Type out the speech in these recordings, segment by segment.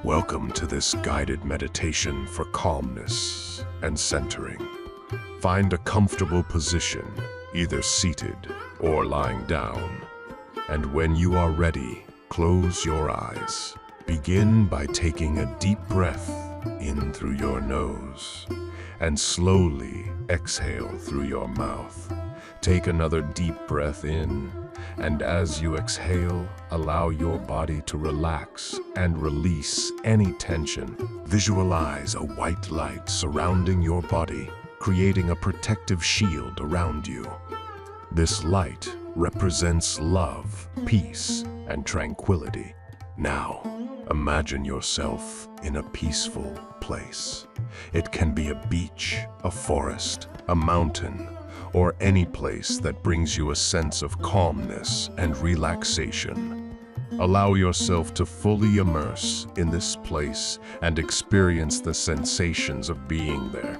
Welcome to this guided meditation for calmness and centering. Find a comfortable position, either seated or lying down. And when you are ready, close your eyes. Begin by taking a deep breath in through your nose and slowly exhale through your mouth. Take another deep breath in, and as you exhale, allow your body to relax and release any tension. Visualize a white light surrounding your body, creating a protective shield around you. This light represents love, peace, and tranquility. Now, imagine yourself in a peaceful place. It can be a beach, a forest, a mountain, or any place that brings you a sense of calmness and relaxation. Allow yourself to fully immerse in this place and experience the sensations of being there.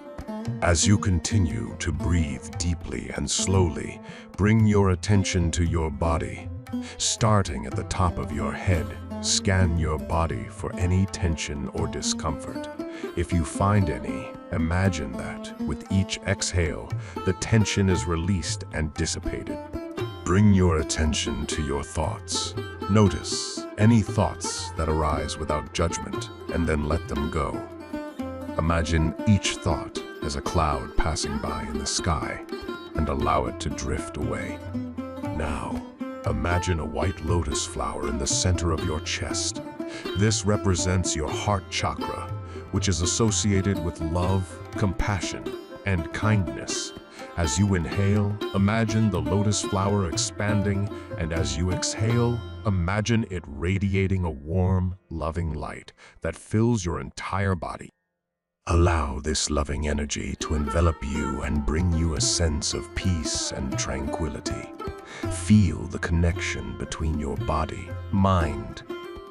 As you continue to breathe deeply and slowly, bring your attention to your body. Starting at the top of your head, scan your body for any tension or discomfort. If you find any, imagine that with each exhale, the tension is released and dissipated. Bring your attention to your thoughts. Notice any thoughts that arise without judgment, and then let them go. Imagine each thought as a cloud passing by in the sky, and allow it to drift away. Now, imagine a white lotus flower in the center of your chest. This represents your heart chakra, which is associated with love, compassion, and kindness. As you inhale, imagine the lotus flower expanding, and as you exhale, imagine it radiating a warm, loving light that fills your entire body. Allow this loving energy to envelop you and bring you a sense of peace and tranquility. Feel the connection between your body, mind,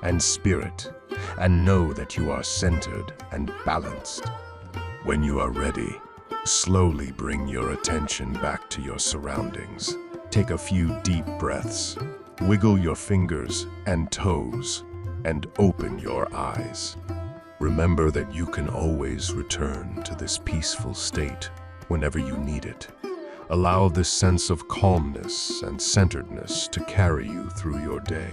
and spirit, and know that you are centered and balanced. When you are ready, slowly bring your attention back to your surroundings. Take a few deep breaths, wiggle your fingers and toes, and open your eyes. Remember that you can always return to this peaceful state whenever you need it. Allow this sense of calmness and centeredness to carry you through your day.